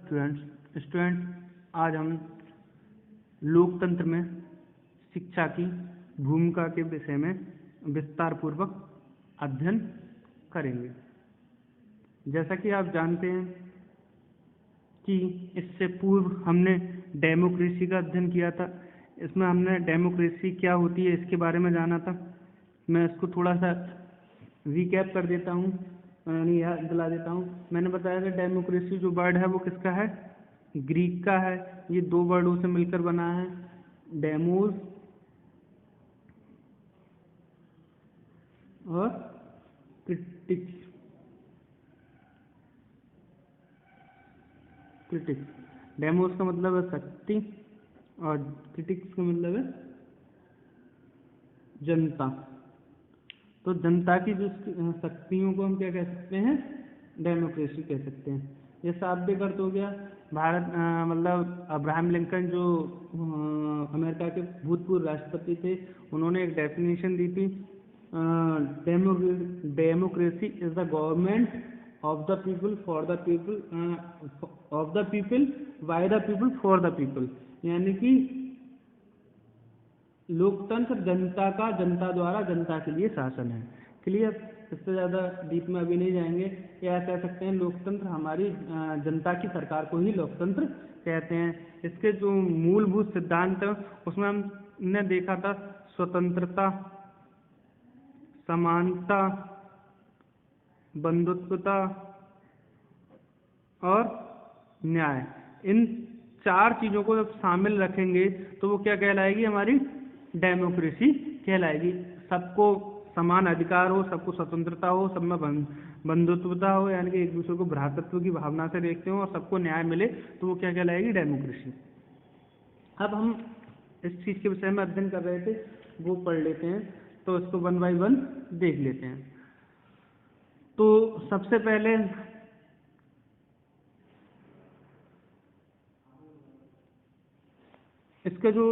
Students आज हम लोकतंत्र में शिक्षा की भूमिका के विषय में विस्तार पूर्वक अध्ययन करेंगे। जैसा कि आप जानते हैं कि इससे पूर्व हमने डेमोक्रेसी का अध्ययन किया था। इसमें हमने डेमोक्रेसी क्या होती है इसके बारे में जाना था। मैं इसको थोड़ा सा रिकैप कर देता हूँ, यानी याद दिला देता हूँ। मैंने बताया कि डेमोक्रेसी जो वर्ड है वो किसका है, ग्रीक का है। ये दो वर्डों से मिलकर बना है, डेमोस और क्रिटिक्स। डेमोस का मतलब है शक्ति और क्रिटिक्स का मतलब है जनता। तो जनता की जो शक्तियों को हम क्या कह सकते हैं, डेमोक्रेसी कह सकते हैं। ये शाब्दिक अर्थ हो गया। भारत मतलब अब्राहम लिंकन जो अमेरिका के भूतपूर्व राष्ट्रपति थे, उन्होंने एक डेफिनेशन दी थी, democracy is the government of the people for the people, of the people by the people for the people. यानी कि लोकतंत्र जनता का, जनता द्वारा जनता के लिए शासन है। क्लियर? इससे ज़्यादा डीप में अभी नहीं जाएंगे। या कह सकते हैं लोकतंत्र हमारी जनता की सरकार को ही लोकतंत्र कहते हैं। इसके जो मूलभूत सिद्धांत हैं उसमें हमने देखा था स्वतंत्रता, समानता, बंधुत्वता और न्याय। इन चार चीज़ों को जब शामिल रखेंगे तो वो क्या कहलाएगी, हमारी डेमोक्रेसी कहलाएगी। सबको समान अधिकार हो, सबको स्वतंत्रता हो, सब में बंधुत्वता हो, यानी कि एक दूसरे को भ्रातृत्व की भावना से देखते हो और सबको न्याय मिले, तो वो क्या कहलाएगी, डेमोक्रेसी। अब हम इस चीज़ के विषय में अध्ययन कर रहे थे, वो पढ़ लेते हैं। तो इसको 1 by 1 देख लेते हैं। तो सबसे पहले इसके जो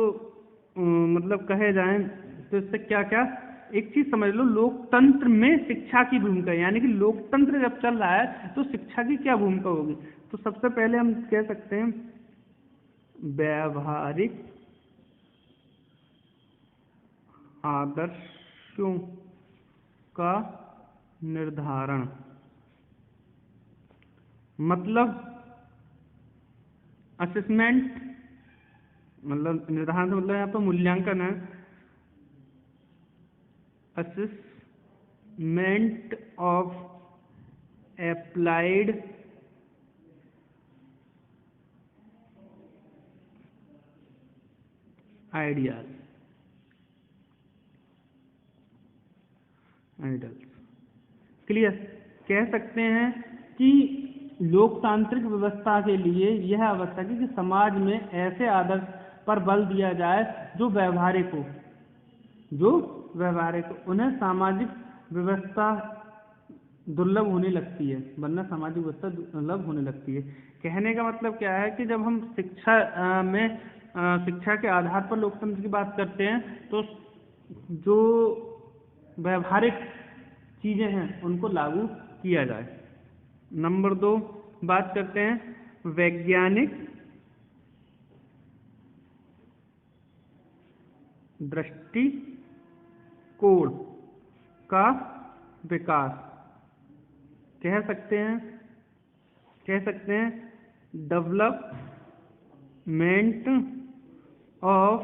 मतलब कहे जाए तो इससे क्या क्या, एक चीज समझ लो, लोकतंत्र में शिक्षा की भूमिका, यानी कि लोकतंत्र जब चल रहा है तो शिक्षा की क्या भूमिका होगी। तो सबसे पहले हम कह सकते हैं व्यावहारिक आदर्शों का निर्धारण, मतलब असेसमेंट, मतलब निर्धारण से मतलब यहाँ पर मूल्यांकन है। Assessment of applied ideas, clear? कह सकते हैं कि लोकतांत्रिक व्यवस्था के लिए यह आवश्यक है कि समाज में ऐसे आदर्श पर बल दिया जाए जो व्यवहारिक हो, उन्हें सामाजिक व्यवस्था दुर्लभ होने लगती है, वरना सामाजिक व्यवस्था दुर्लभ होने लगती है। कहने का मतलब क्या है कि जब हम शिक्षा में शिक्षा के आधार पर लोकतंत्र की बात करते हैं तो जो व्यवहारिक चीजें हैं उनको लागू किया जाए। नंबर 2 बात करते हैं वैज्ञानिक दृष्टिकोण का विकास। कह सकते हैं डेवलपमेंट ऑफ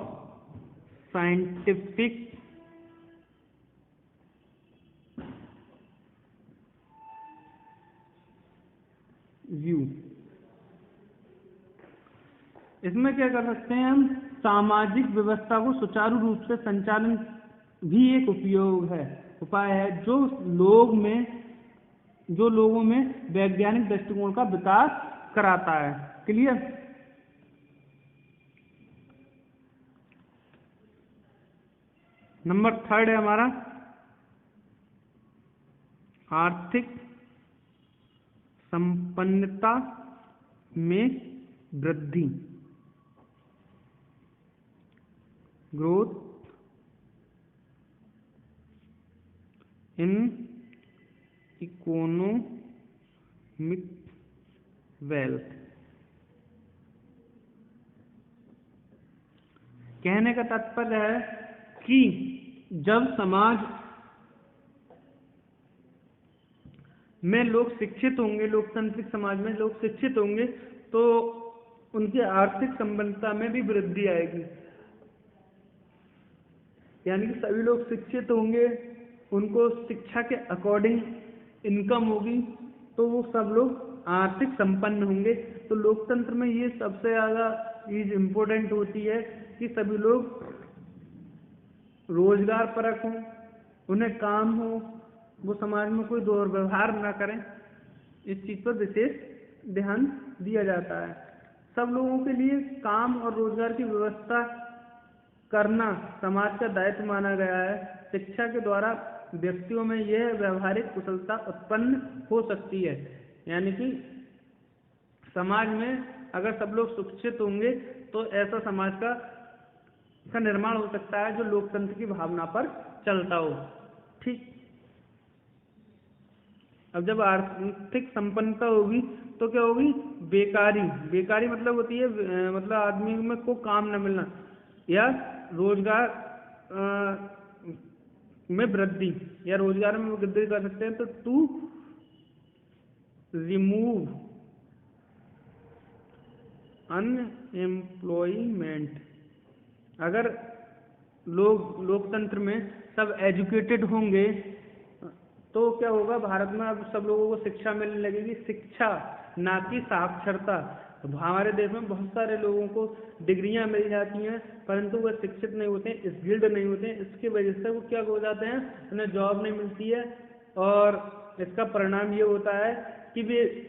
साइंटिफिक व्यू। इसमें क्या कर सकते हैं हम, सामाजिक व्यवस्था को सुचारू रूप से संचालन भी एक उपाय है जो लोगों में वैज्ञानिक दृष्टिकोण का विकास कराता है। क्लियर? नंबर 3 है हमारा आर्थिक संपन्नता में वृद्धि, ग्रोथ इन इकोनॉमिक वेल्थ। कहने का तात्पर्य है कि जब समाज में लोग शिक्षित होंगे, लोकतांत्रिक समाज में लोग शिक्षित होंगे, तो उनकी आर्थिक संपन्नता में भी वृद्धि आएगी। यानी कि सभी लोग शिक्षित होंगे, उनको शिक्षा के अकॉर्डिंग इनकम होगी, तो वो सब लोग आर्थिक संपन्न होंगे। तो लोकतंत्र में ये सबसे ज़्यादा चीज इम्पोर्टेंट होती है कि सभी लोग रोजगार परक हों, उन्हें काम हो, वो समाज में कोई दुर्व्यवहार ना करें। इस चीज पर विशेष ध्यान दिया जाता है। सब लोगों के लिए काम और रोजगार की व्यवस्था करना समाज का दायित्व माना गया है। शिक्षा के द्वारा व्यक्तियों में यह व्यवहारिक कुशलता उत्पन्न हो सकती है। यानी कि समाज में अगर सब लोग शिक्षित होंगे तो ऐसा समाज का निर्माण हो सकता है जो लोकतंत्र की भावना पर चलता हो। ठीक। अब जब आर्थिक संपन्नता होगी तो क्या होगी? बेकारी। बेकारी मतलब होती है मतलब आदमी में को काम न मिलना या रोजगार में वृद्धि या रोजगार में वृद्धि कर सकते हैं। तो टू रिमूव अनएम्प्लॉयमेंट। अगर लोग लोकतंत्र में सब एजुकेटेड होंगे तो क्या होगा? भारत में अब सब लोगों को शिक्षा मिलने लगेगी। शिक्षा ना कि साक्षरता। हमारे देश में बहुत सारे लोगों को डिग्रियां मिल जाती हैं परंतु वह शिक्षित नहीं होते हैं, स्किल्ड नहीं होते हैं। इसकी वजह से वो क्या हो जाते हैं? उन्हें जॉब नहीं मिलती है और इसका परिणाम ये होता है कि वे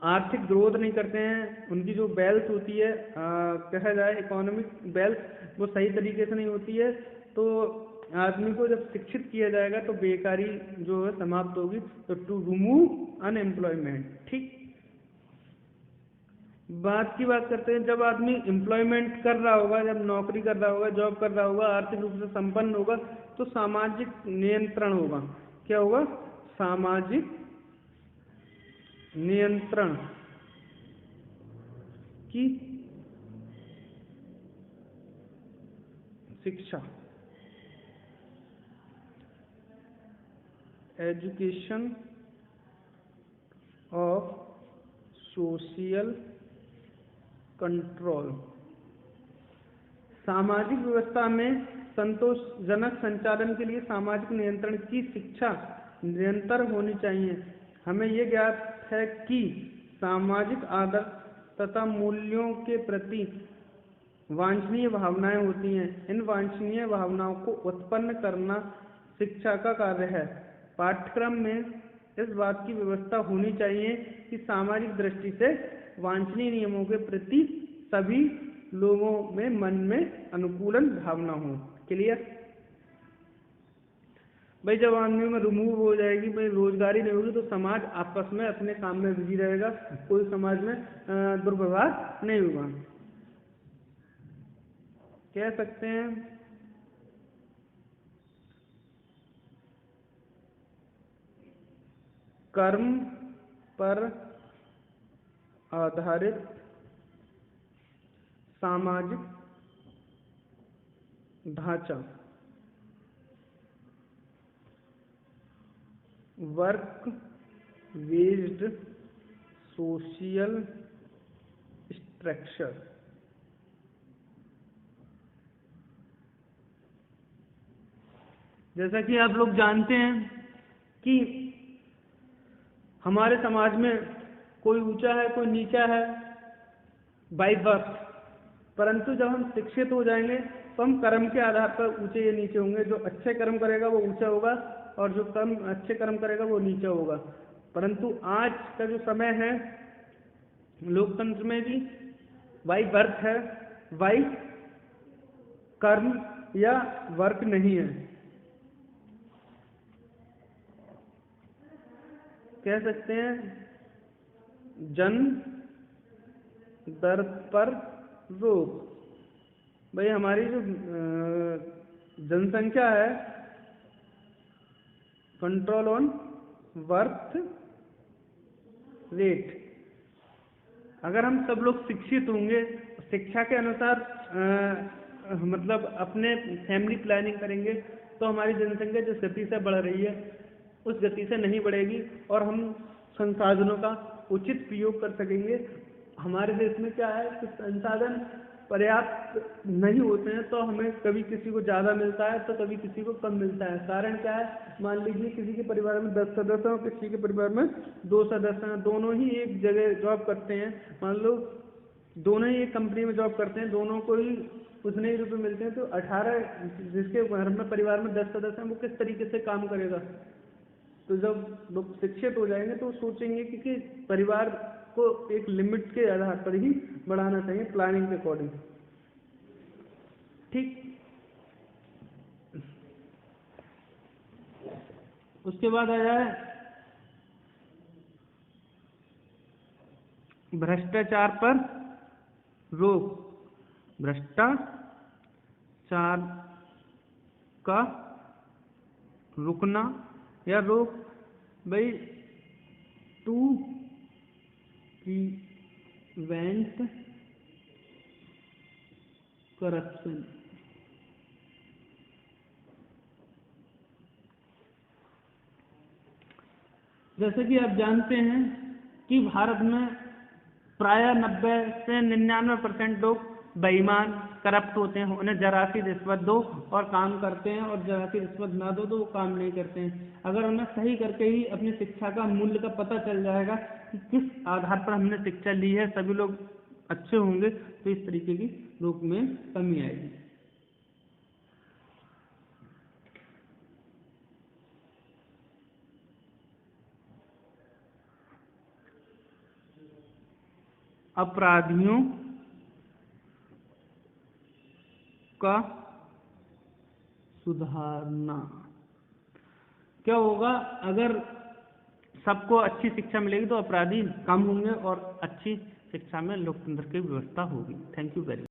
आर्थिक ग्रोथ नहीं करते हैं। उनकी जो वेल्थ होती है कहा जाए इकोनॉमिक वेल्थ, वो सही तरीके से नहीं होती है। तो आदमी को जब शिक्षित किया जाएगा तो बेकारी जो है समाप्त होगी। तो टू रिमूव अनएम्प्लॉयमेंट। ठीक। बात करते हैं जब आदमी एम्प्लॉयमेंट कर रहा होगा, जब नौकरी कर रहा होगा, जॉब कर रहा होगा, आर्थिक रूप से संपन्न होगा तो सामाजिक नियंत्रण होगा। क्या होगा? सामाजिक नियंत्रण की शिक्षा, एजुकेशन ऑफ सोशल कंट्रोल। सामाजिक व्यवस्था में संतोषजनक संचालन के लिए सामाजिक नियंत्रण की शिक्षा निरंतर होनी चाहिए। हमें यह ज्ञात है कि सामाजिक आदर्श तथा मूल्यों के प्रति वांछनीय भावनाएं होती हैं। इन वांछनीय भावनाओं को उत्पन्न करना शिक्षा का कार्य है। पाठ्यक्रम में इस बात की व्यवस्था होनी चाहिए कि सामाजिक दृष्टि से वांछनीय नियमों के प्रति सभी लोगों में मन में अनुकूलन भावना हो। क्लियर? भाई जब आदमी में रिमूव हो जाएगी, भाई रोजगारी नहीं होगी तो समाज आपस में अपने काम में बिजी रहेगा, कोई समाज में दुर्व्यवहार नहीं होगा। कह सकते हैं कर्म पर आधारित सामाजिक ढांचा, वर्क बेस्ड सोशल स्ट्रक्चर। जैसा कि आप लोग जानते हैं कि हमारे समाज में कोई ऊंचा है कोई नीचा है बाय बर्थ, परंतु जब हम शिक्षित हो जाएंगे तो हम कर्म के आधार पर ऊंचे या नीचे होंगे। जो अच्छे कर्म करेगा वो ऊंचा होगा और जो अच्छे कर्म करेगा वो नीचा होगा। परंतु आज का जो समय है लोकतंत्र में भी बाय बर्थ है, बाय कर्म या वर्क नहीं है। कह सकते हैं जन्म दर पर रोक। भाई हमारी जो जनसंख्या है, कंट्रोल ऑन बर्थ रेट। अगर हम सब लोग शिक्षित होंगे, शिक्षा के अनुसार मतलब अपने फैमिली प्लानिंग करेंगे तो हमारी जनसंख्या जिस गति से बढ़ रही है उस गति से नहीं बढ़ेगी और हम संसाधनों का उचित प्रयोग कर सकेंगे। हमारे देश में क्या है कि संसाधन पर्याप्त नहीं होते हैं, तो हमें कभी किसी को ज़्यादा मिलता है तो कभी किसी को कम मिलता है। कारण क्या है, मान लीजिए किसी के परिवार में 10 सदस्य हैं और किसी के परिवार में 2 सदस्य हैं, दोनों ही एक जगह जॉब करते हैं, मान लो दोनों ही एक कंपनी में जॉब करते हैं, दोनों को ही उतने ही रुपये मिलते हैं, तो 18 जिसके घर में परिवार में 10 सदस्य हैं वो किस तरीके से काम करेगा। तो जब लोग शिक्षित हो जाएंगे तो सोचेंगे कि परिवार को एक लिमिट के आधार पर ही बढ़ाना चाहिए, प्लानिंग के अकॉर्डिंग। ठीक, उसके बाद आ जाए भ्रष्टाचार पर रोक। भ्रष्टाचार का रुकना या रोक, भाई टू प्रिवेंट करप्शन। जैसे कि आप जानते हैं कि भारत में प्रायः 90 से 99% लोग बेईमान करप्ट होते हैं, उन्हें जरा सी रिश्वत दो और काम करते हैं और जरा सी रिश्वत ना दो तो वो काम नहीं करते हैं। अगर उन्हें सही करके ही अपनी शिक्षा का मूल्य का पता चल जाएगा कि किस आधार पर हमने शिक्षा ली है, सभी लोग अच्छे होंगे, तो इस तरीके की रोक में कमी आएगी। अपराधियों का सुधारना। क्या होगा, अगर सबको अच्छी शिक्षा मिलेगी तो अपराधी कम होंगे और अच्छी शिक्षा में लोकतंत्र की व्यवस्था होगी। Thank you very much.